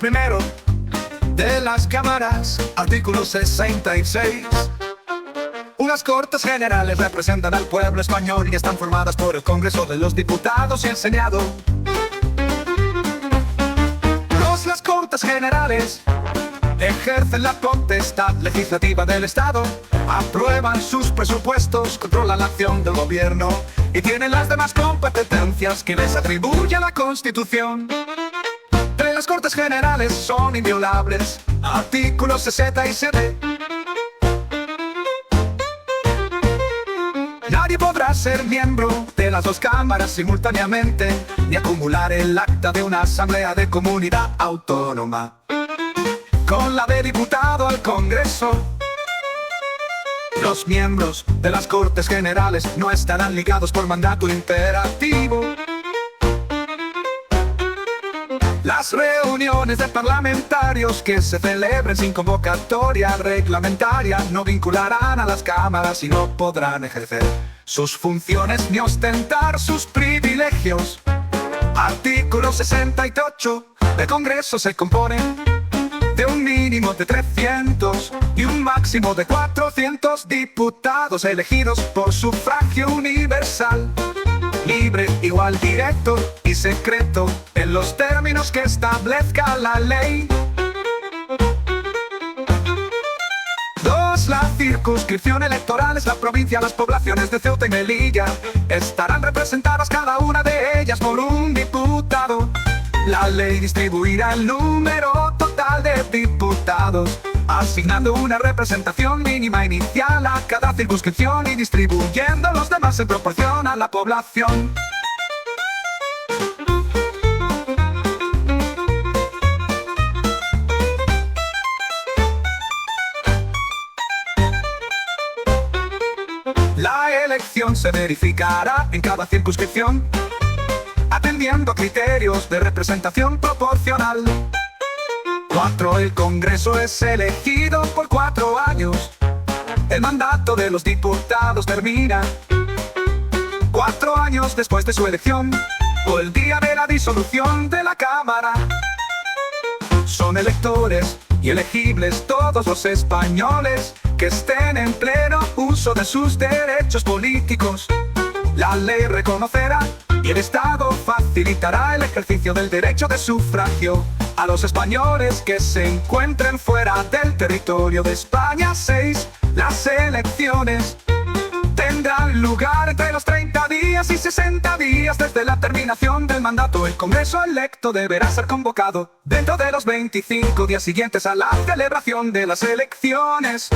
primero de las cámaras, artículo 66. Unas Cortes Generales representan al pueblo español y están formadas por el Congreso de los Diputados y el Senado. Las Cortes Generales ejercen la potestad legislativa del Estado, aprueban sus presupuestos, controlan la acción del gobierno y tienen las demás competencias que les atribuye la Constitución. Pero las Cortes Generales son inviolables, artículo 67. Nadie podrá ser miembro de las dos cámaras simultáneamente, ni acumular el acta de una asamblea de comunidad autónoma con la de diputado al Congreso. Los miembros de las Cortes Generales no estarán ligados por mandato imperativo. Las reuniones de parlamentarios que se celebren sin convocatoria reglamentaria no vincularán a las cámaras y no podrán ejercer sus funciones ni ostentar sus privilegios. Artículo 68. El Congreso se compone de un mínimo de 300 y un máximo de 400 diputados elegidos por sufragio universal, libre, igual, directo y secreto, en los términos que establezca la ley. 2. La circunscripción electoral es la provincia. Las poblaciones de Ceuta y Melilla estarán representadas cada una de ellas por un diputado. La ley distribuirá el número total de diputados, asignando una representación mínima inicial a cada circunscripción y distribuyendo los demás en proporción a la población. La elección se verificará en cada circunscripción, atendiendo a criterios de representación proporcional. 4. El Congreso es elegido por 4 años. El mandato de los diputados termina 4 años después de su elección o el día de la disolución de la Cámara. Son electores y elegibles todos los españoles que estén en pleno uso de sus derechos políticos. La ley reconocerá y el Estado facilitará el ejercicio del derecho de sufragio a los españoles que se encuentren fuera del territorio de España. 6. Las elecciones tendrán lugar entre los 30 días y 60 días desde la terminación del mandato. El Congreso electo deberá ser convocado dentro de los 25 días siguientes a la celebración de las elecciones.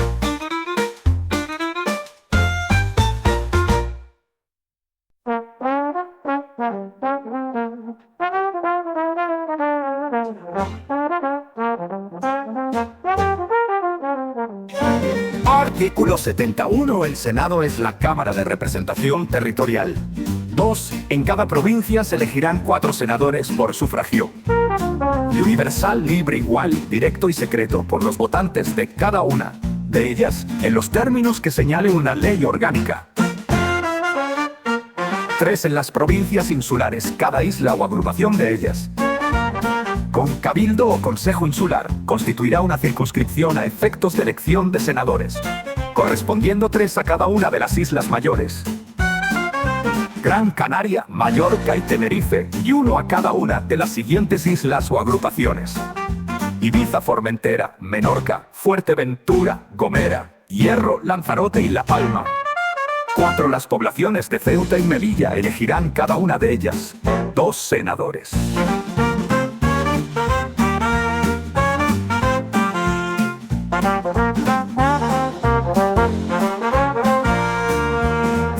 Artículo 71. El Senado es la Cámara de Representación Territorial. 2. En cada provincia se elegirán 4 senadores por sufragio universal, libre, igual, directo y secreto por los votantes de cada una de ellas, en los términos que señale una ley orgánica. 3. En las provincias insulares, cada isla o agrupación de ellas, con cabildo o consejo insular, constituirá una circunscripción a efectos de elección de senadores, correspondiendo 3 a cada una de las islas mayores: Gran Canaria, Mallorca y Tenerife, y 1 a cada una de las siguientes islas o agrupaciones: Ibiza, Formentera, Menorca, Fuerteventura, Gomera, Hierro, Lanzarote y La Palma. 4. Las poblaciones de Ceuta y Melilla elegirán cada una de ellas 2 senadores.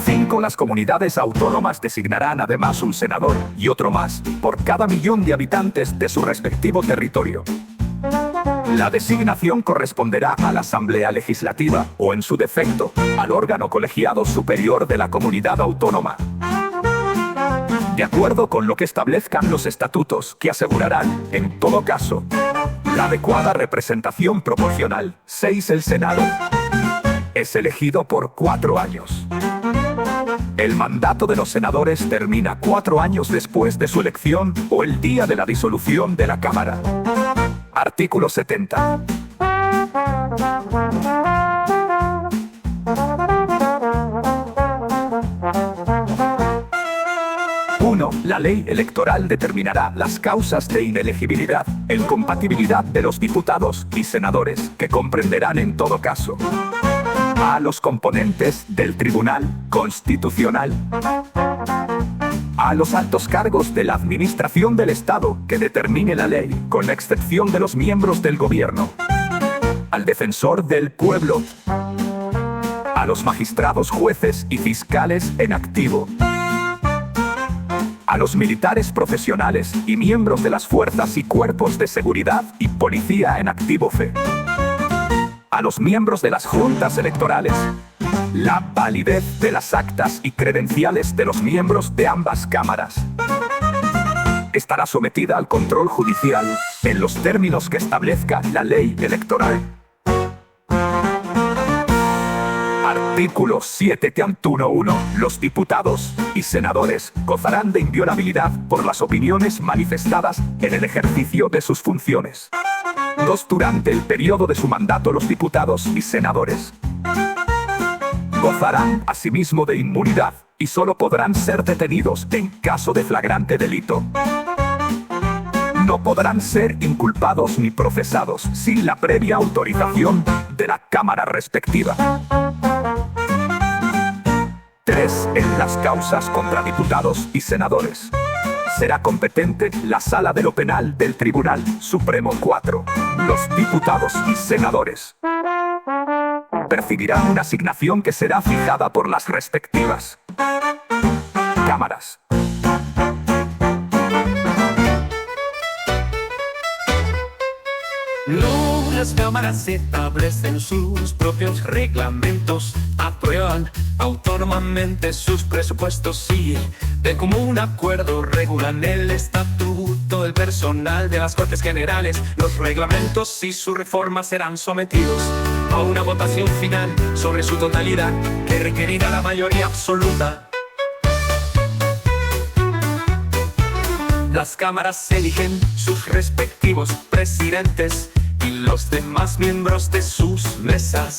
5. Las comunidades autónomas designarán además un senador y otro más por cada 1.000.000 de habitantes de su respectivo territorio. La designación corresponderá a la Asamblea Legislativa o, en su defecto, al órgano colegiado superior de la comunidad autónoma, de acuerdo con lo que establezcan los estatutos, que asegurarán, en todo caso, la adecuada representación proporcional. 6. El Senado es elegido por 4 años. El mandato de los senadores termina 4 años después de su elección o el día de la disolución de la Cámara. Artículo 70. La ley electoral determinará las causas de inelegibilidad e incompatibilidad de los diputados y senadores, que comprenderán en todo caso a los componentes del Tribunal Constitucional, a los altos cargos de la administración del Estado que determine la ley, con la excepción de los miembros del gobierno, al defensor del pueblo, a los magistrados, jueces y fiscales en activo, a los militares profesionales y miembros de las fuerzas y cuerpos de seguridad y policía en activo fe, a los miembros de las juntas electorales, la validez de las actas y credenciales de los miembros de ambas cámaras estará sometida al control judicial en los términos que establezca la ley electoral. Artículo 7.1. Los diputados y senadores gozarán de inviolabilidad por las opiniones manifestadas en el ejercicio de sus funciones. 2. Durante el periodo de su mandato, los diputados y senadores gozarán asimismo de inmunidad y solo podrán ser detenidos en caso de flagrante delito. No podrán ser inculpados ni procesados sin la previa autorización de la Cámara respectiva. 3. En las causas contra diputados y senadores será competente la Sala de lo Penal del Tribunal Supremo. 4. Los diputados y senadores percibirán una asignación que será fijada por las respectivas cámaras. Las cámaras establecen sus propios reglamentos, aprueban autónomamente sus presupuestos y de común acuerdo regulan el estatuto del personal de las Cortes Generales. Los reglamentos y sus reformas serán sometidos a una votación final sobre su totalidad, que requerirá la mayoría absoluta. Las cámaras eligen sus respectivos presidentes y los demás miembros de sus mesas.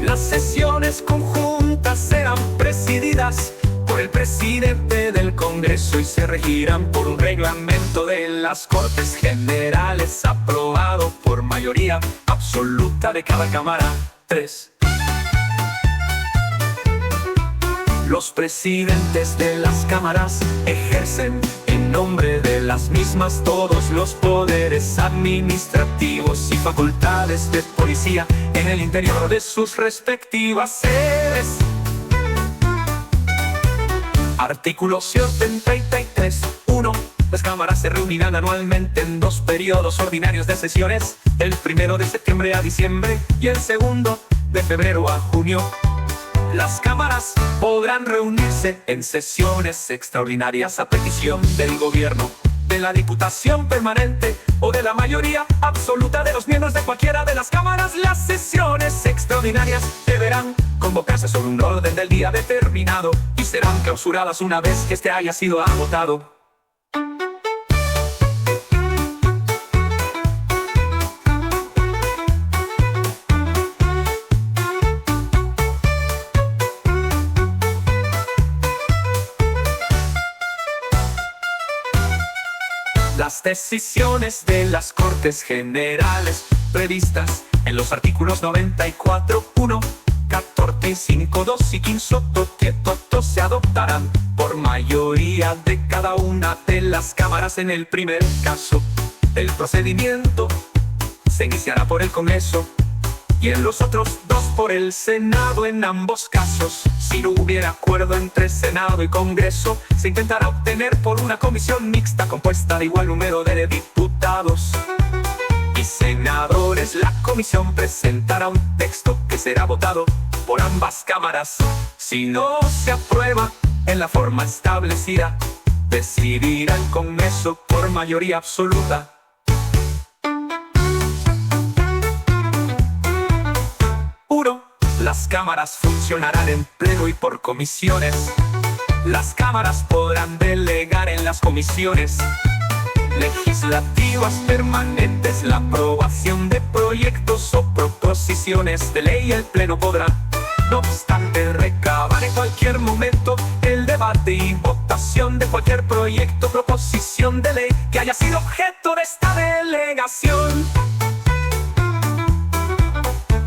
Las sesiones conjuntas serán presididas por el presidente del Congreso y se regirán por un reglamento de las Cortes Generales aprobado por mayoría absoluta de cada cámara. 3. Los presidentes de las cámaras ejercen en nombre de las mismas todos los poderes administrativos y facultades de policía en el interior de sus respectivas sedes. Artículo 73. 1. Las cámaras se reunirán anualmente en 2 periodos ordinarios de sesiones, el primero de septiembre a diciembre y el segundo de febrero a junio. Las cámaras podrán reunirse en sesiones extraordinarias a petición del gobierno, de la Diputación Permanente o de la mayoría absoluta de los miembros de cualquiera de las cámaras. Las sesiones extraordinarias deberán convocarse sobre un orden del día determinado y serán clausuradas una vez que este haya sido agotado. Las decisiones de las Cortes Generales previstas en los artículos 94.1, 14.5.2 y 15.2 se adoptarán por mayoría de cada una de las cámaras. En el primer caso, el procedimiento se iniciará por el Congreso y en los otros 2 por el Senado. En ambos casos, si no hubiera acuerdo entre Senado y Congreso, se intentará obtener por una comisión mixta compuesta de igual número de diputados y senadores. La comisión presentará un texto que será votado por ambas cámaras. Si no se aprueba en la forma establecida, decidirá el Congreso por mayoría absoluta. Las cámaras funcionarán en pleno y por comisiones. Las cámaras podrán delegar en las comisiones legislativas permanentes, la aprobación de proyectos o proposiciones de ley. El Pleno podrá, no obstante, recabar en cualquier momento el debate y votación de cualquier proyecto o proposición de ley que haya sido objeto de esta delegación.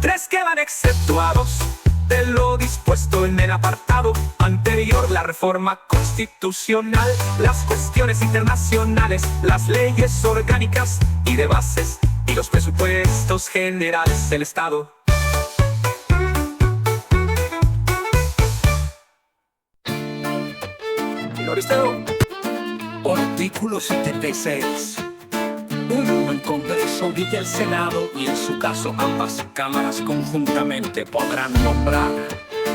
3 quedan exceptuados de lo dispuesto en el apartado anterior: la reforma constitucional, las cuestiones internacionales, las leyes orgánicas y de bases, y los presupuestos generales del Estado. Artículo 76. El Congreso y el Senado, y en su caso ambas cámaras conjuntamente, podrán nombrar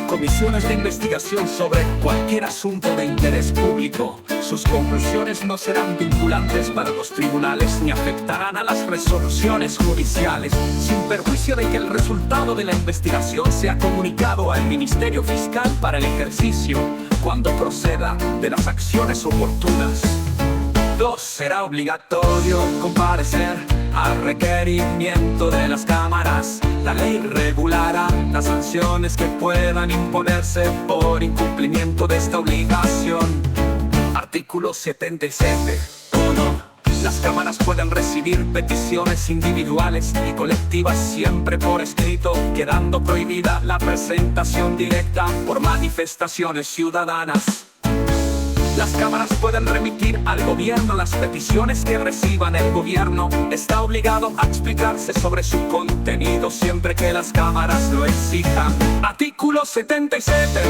comisiones de investigación sobre cualquier asunto de interés público. Sus conclusiones no serán vinculantes para los tribunales ni afectarán a las resoluciones judiciales, sin perjuicio de que el resultado de la investigación sea comunicado al Ministerio Fiscal para el ejercicio, cuando proceda, de las acciones oportunas. 2. Será obligatorio comparecer al requerimiento de las cámaras. La ley regulará las sanciones que puedan imponerse por incumplimiento de esta obligación. Artículo 77. 1. Las cámaras pueden recibir peticiones individuales y colectivas siempre por escrito, quedando prohibida la presentación directa por manifestaciones ciudadanas. Las cámaras pueden remitir al gobierno las peticiones que reciban. El gobierno está obligado a explicarse sobre su contenido siempre que las cámaras lo exijan. Artículo 77.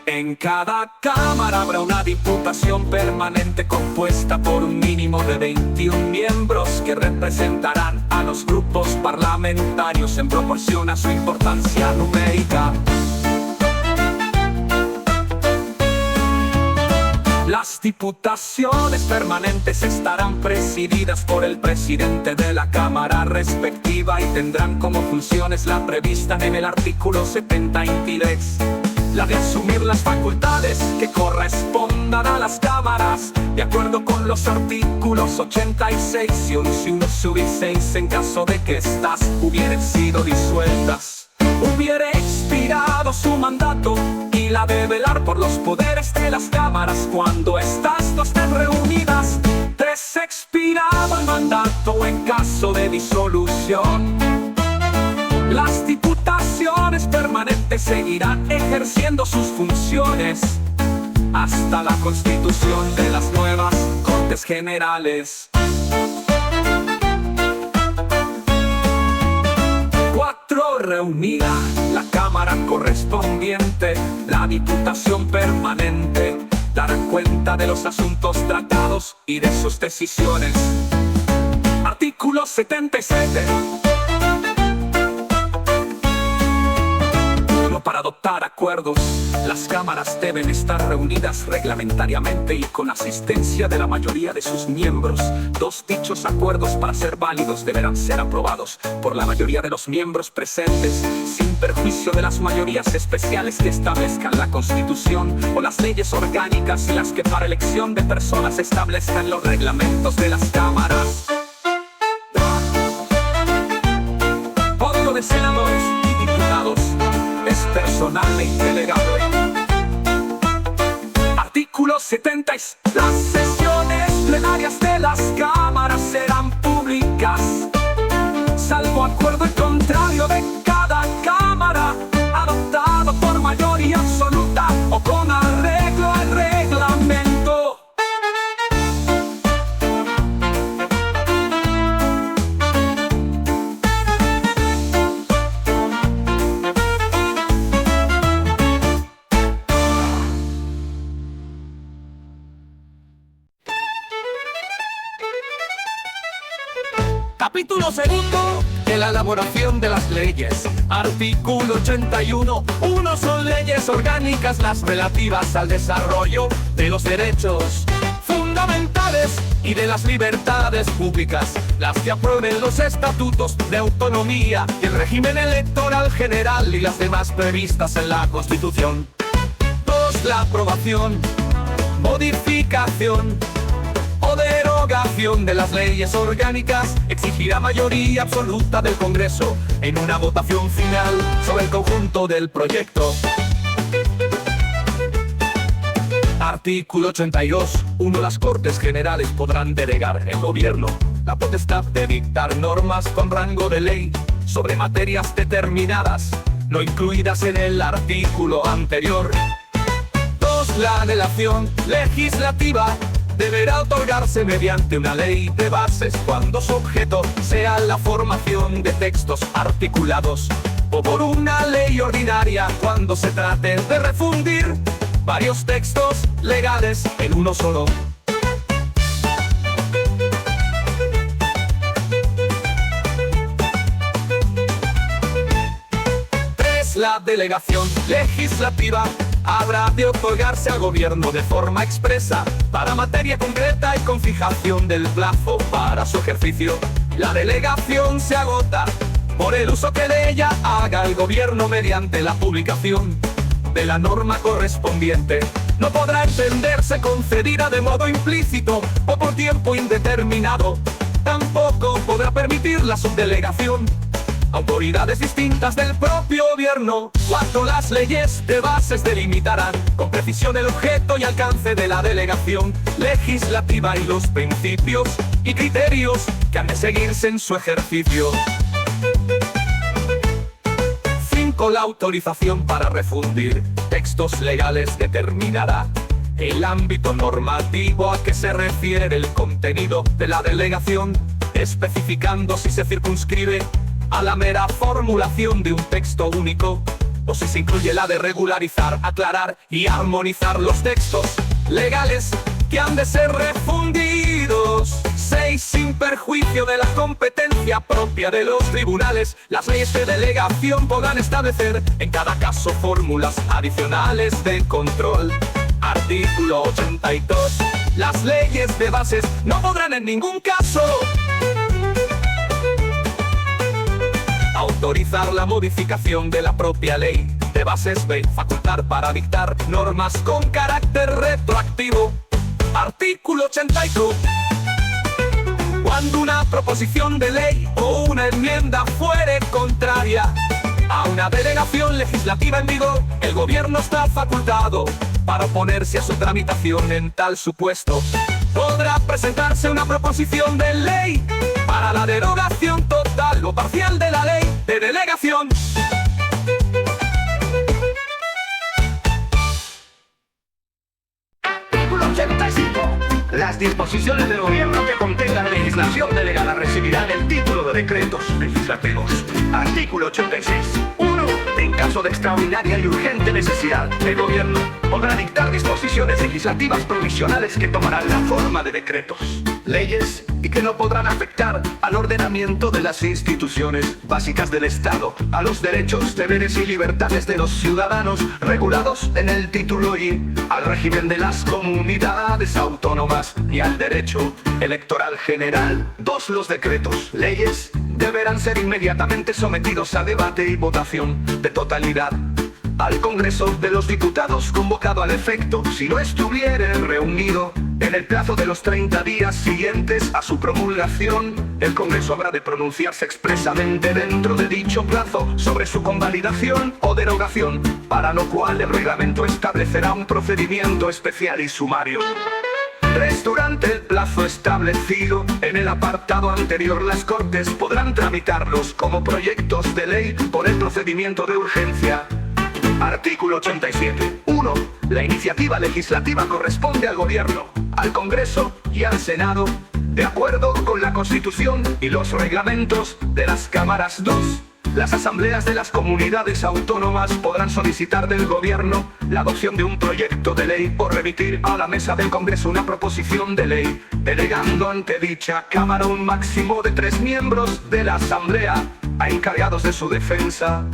En cada cámara habrá una diputación permanente compuesta por un mínimo de 21 miembros que representarán a los grupos parlamentarios en proporción a su importancia numérica. Las diputaciones permanentes estarán presididas por el presidente de la cámara respectiva y tendrán como funciones la prevista en el artículo 73. La de asumir las facultades que correspondan a las cámaras, de acuerdo con los artículos 86 y 11 sub 6, en caso de que éstas hubieran sido disueltas. Hubiere expirado su mandato, y la de velar por los poderes de las cámaras cuando éstas no estén reunidas. 3. Expirado el mandato en caso de disolución. Las diputaciones permanentes seguirán ejerciendo sus funciones hasta la constitución de las nuevas Cortes Generales. 4. Reunida la cámara correspondiente, la diputación permanente dará cuenta de los asuntos tratados y de sus decisiones. Artículo 77. Para adoptar acuerdos, las cámaras deben estar reunidas reglamentariamente y con asistencia de la mayoría de sus miembros. 2. Dichos acuerdos, para ser válidos, deberán ser aprobados por la mayoría de los miembros presentes, sin perjuicio de las mayorías especiales que establezcan la Constitución o las leyes orgánicas y las que para elección de personas establezcan los reglamentos de las cámaras. Voto de senadores y diputados es personal e indelegable. Artículo 70. Las sesiones plenarias de las cámaras serán públicas, salvo acuerdo en contrario de cada cámara, adoptado por mayoría absoluta o con arreglo al reglamento. Capítulo 2 de la elaboración de las leyes. Artículo 81. 1. Son leyes orgánicas las relativas al desarrollo de los derechos fundamentales fundamentales y de las libertades públicas, las que aprueben los estatutos de autonomía y el régimen electoral general y las demás previstas en la Constitución. 2. La aprobación, modificación o derogación de las leyes orgánicas exigirá mayoría absoluta del Congreso en una votación final sobre el conjunto del proyecto. Artículo 82. 1. Las Cortes Generales podrán delegar al Gobierno la potestad de dictar normas con rango de ley sobre materias determinadas, no incluidas en el artículo anterior. 2. La delegación legislativa deberá otorgarse mediante una ley de bases cuando su objeto sea la formación de textos articulados, o por una ley ordinaria cuando se trate de refundir varios textos legales en uno solo. 3. La delegación legislativa habrá de otorgarse al gobierno de forma expresa para materia concreta y con fijación del plazo para su ejercicio. La delegación se agota por el uso que de ella haga el gobierno mediante la publicación de la norma correspondiente. No podrá entenderse concedida de modo implícito o por tiempo indeterminado. Tampoco podrá permitir la subdelegación autoridades distintas del propio gobierno. 4. Las leyes de bases delimitarán con precisión el objeto y alcance de la delegación legislativa y los principios y criterios que han de seguirse en su ejercicio. 5. La autorización para refundir textos legales determinará el ámbito normativo a que se refiere el contenido de la delegación, especificando si se circunscribe a la mera formulación de un texto único, o si se incluye la de regularizar, aclarar y armonizar los textos legales que han de ser refundidos. 6. Sin perjuicio de la competencia propia de los tribunales, las leyes de delegación podrán establecer en cada caso fórmulas adicionales de control. Artículo 82. Las leyes de bases no podrán en ningún caso autorizar la modificación de la propia ley de bases. B. Facultar para dictar normas con carácter retroactivo. Artículo 82. Cuando una proposición de ley o una enmienda fuere contraria a una delegación legislativa en vigor, el gobierno está facultado para oponerse a su tramitación. En tal supuesto, podrá presentarse una proposición de ley para la derogación total o parcial de la ley de delegación. Artículo 85. Las disposiciones del gobierno que contengan legislación delegada recibirán el título de decretos legislativos. Artículo 86. 1. En caso de extraordinaria y urgente necesidad, el gobierno podrá dictar disposiciones legislativas provisionales que tomarán la forma de decretos, leyes y que no podrán afectar al ordenamiento de las instituciones básicas del Estado, a los derechos, deberes y libertades de los ciudadanos regulados en el título I, al régimen de las comunidades autónomas y al derecho electoral general. 2. Los decretos, leyes, deberán ser inmediatamente sometidos a debate y votación de totalidad al Congreso de los Diputados convocado al efecto, si no estuviere reunido en el plazo de los 30 días siguientes a su promulgación. El Congreso habrá de pronunciarse expresamente dentro de dicho plazo sobre su convalidación o derogación, para lo cual el reglamento establecerá un procedimiento especial y sumario. 3. Durante el plazo establecido en el apartado anterior, las Cortes podrán tramitarlos como proyectos de ley por el procedimiento de urgencia. Artículo 87. 1. La iniciativa legislativa corresponde al Gobierno, al Congreso y al Senado, de acuerdo con la Constitución y los reglamentos de las cámaras. 2. Las asambleas de las comunidades autónomas podrán solicitar del Gobierno la adopción de un proyecto de ley o remitir a la mesa del Congreso una proposición de ley, delegando ante dicha Cámara un máximo de 3 miembros de la Asamblea a encargados de su defensa.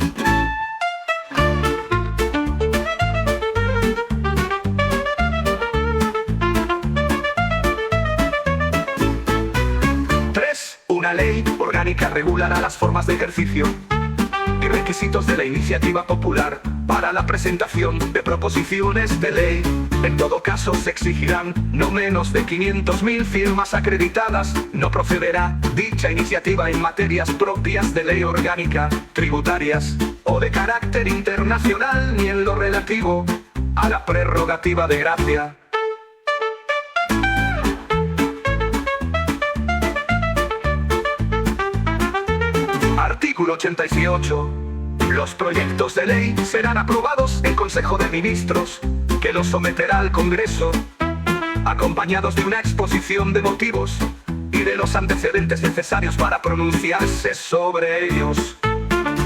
Una ley orgánica regulará las formas de ejercicio y requisitos de la iniciativa popular para la presentación de proposiciones de ley. En todo caso se exigirán no menos de 500.000 firmas acreditadas. No procederá dicha iniciativa en materias propias de ley orgánica, tributarias o de carácter internacional, ni en lo relativo a la prerrogativa de gracia. Artículo 88. Los proyectos de ley serán aprobados en Consejo de Ministros, que los someterá al Congreso, acompañados de una exposición de motivos y de los antecedentes necesarios para pronunciarse sobre ellos.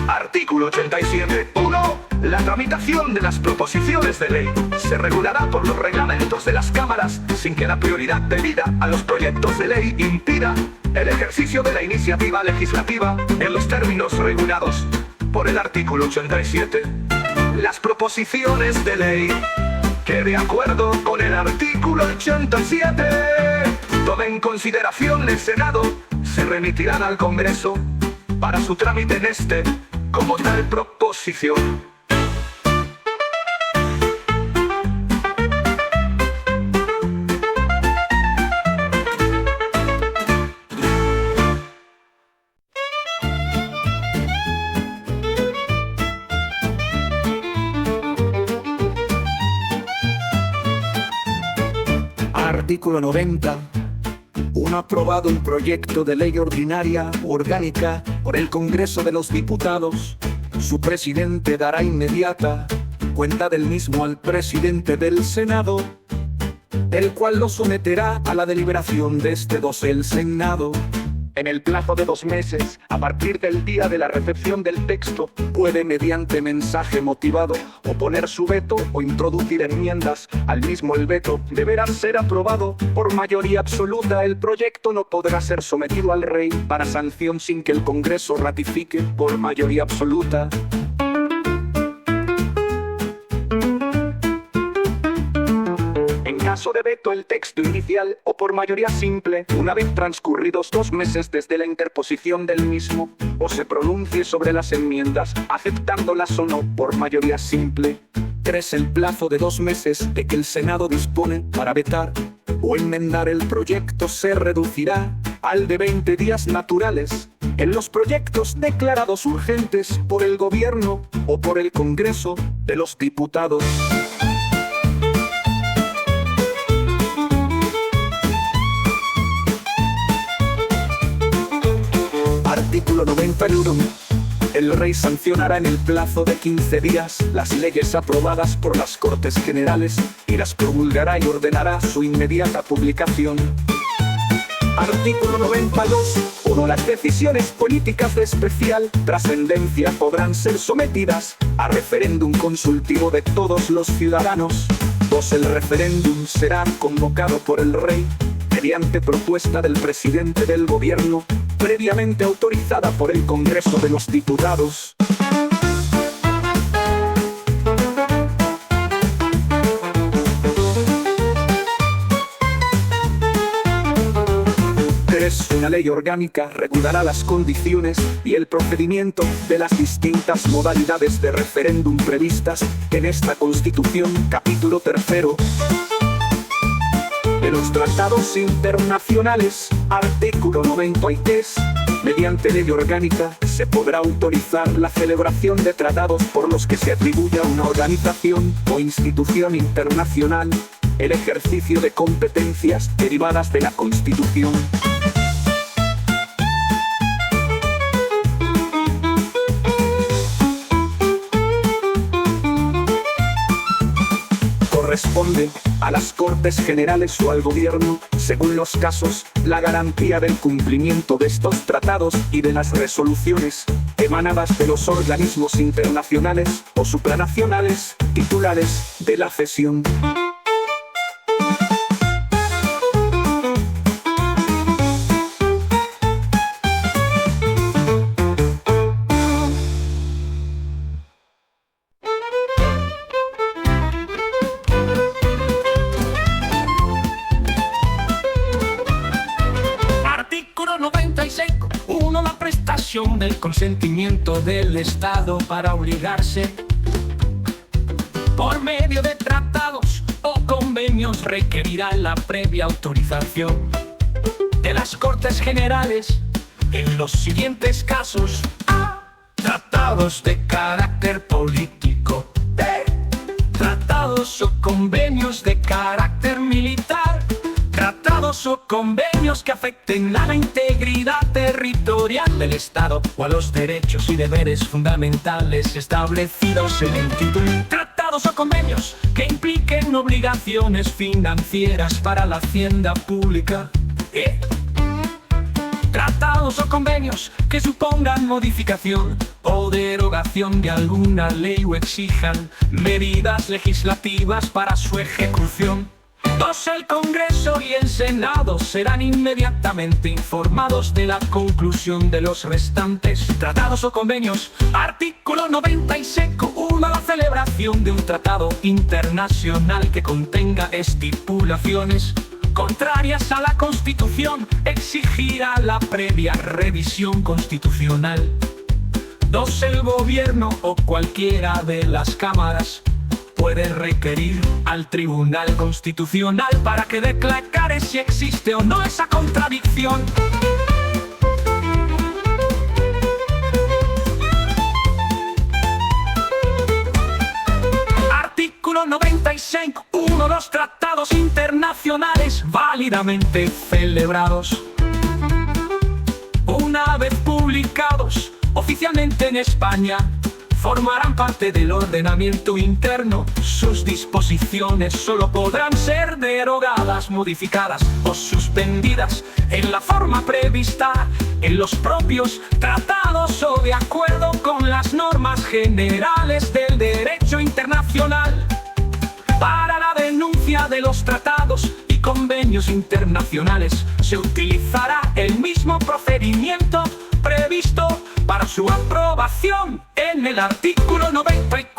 Artículo 87. 1. La tramitación de las proposiciones de ley se regulará por los reglamentos de las cámaras, sin que la prioridad debida a los proyectos de ley impida el ejercicio de la iniciativa legislativa en los términos regulados por el artículo 87. Las proposiciones de ley que, de acuerdo con el artículo 87, tomen en consideración el Senado, se remitirán al Congreso para su trámite en este como tal proposición. Artículo 90. Uno aprobado un proyecto de ley ordinaria o orgánica por el Congreso de los Diputados, su presidente dará inmediata cuenta del mismo al presidente del Senado, el cual lo someterá a la deliberación de el Senado. En el plazo de 2 meses, a partir del día de la recepción del texto, puede, mediante mensaje motivado, oponer su veto o introducir enmiendas al mismo. El veto deberá ser aprobado por mayoría absoluta. El proyecto no podrá ser sometido al Rey para sanción sin que el Congreso ratifique por mayoría absoluta. En caso de veto, el texto inicial o por mayoría simple, una vez transcurridos 2 meses desde la interposición del mismo, o se pronuncie sobre las enmiendas, aceptándolas o no por mayoría simple. 3. El plazo de 2 meses de que el Senado dispone para vetar o enmendar el proyecto se reducirá al de 20 días naturales en los proyectos declarados urgentes por el Gobierno o por el Congreso de los Diputados. Artículo 91. El Rey sancionará en el plazo de 15 días las leyes aprobadas por las Cortes Generales y las promulgará y ordenará su inmediata publicación. Artículo 92. 1. Las decisiones políticas de especial trascendencia podrán ser sometidas a referéndum consultivo de todos los ciudadanos. 2. El referéndum será convocado por el Rey mediante propuesta del presidente del Gobierno, previamente autorizada por el Congreso de los Diputados. Una ley orgánica regulará las condiciones y el procedimiento de las distintas modalidades de referéndum previstas en esta Constitución, capítulo 3 de los tratados internacionales. Artículo 93. Mediante ley orgánica se podrá autorizar la celebración de tratados por los que se atribuya a una organización o institución internacional el ejercicio de competencias derivadas de la Constitución. Corresponde a las Cortes Generales o al Gobierno, según los casos, la garantía del cumplimiento de estos tratados y de las resoluciones emanadas de los organismos internacionales o supranacionales titulares de la cesión. Artículo 96. obligación del consentimiento del Estado para obligarse por medio de tratados o convenios requerirá la previa autorización de las Cortes Generales en los siguientes casos: A. Tratados de carácter político. B. Tratados o convenios de carácter militar. Tratados o convenios que afecten a la integridad territorial del Estado o a los derechos y deberes fundamentales establecidos en el título. Tratados o convenios que impliquen obligaciones financieras para la hacienda pública. Tratados o convenios que supongan modificación o derogación de alguna ley o exijan medidas legislativas para su ejecución. 2. El Congreso y el Senado serán inmediatamente informados de la conclusión de los restantes tratados o convenios. Artículo 96.1. La celebración de un tratado internacional que contenga estipulaciones contrarias a la Constitución exigirá la previa revisión constitucional. 2. El Gobierno o cualquiera de las cámaras puede requerir al Tribunal Constitucional para que declare si existe o no esa contradicción. Artículo 96.1. Los tratados internacionales válidamente celebrados, una vez publicados oficialmente en España, formarán parte del ordenamiento interno. Sus disposiciones solo podrán ser derogadas, modificadas o suspendidas en la forma prevista en los propios tratados o de acuerdo con las normas generales del derecho internacional. Para la denuncia de los tratados y convenios internacionales se utilizará el mismo procedimiento previsto para su aprobación en el artículo 93.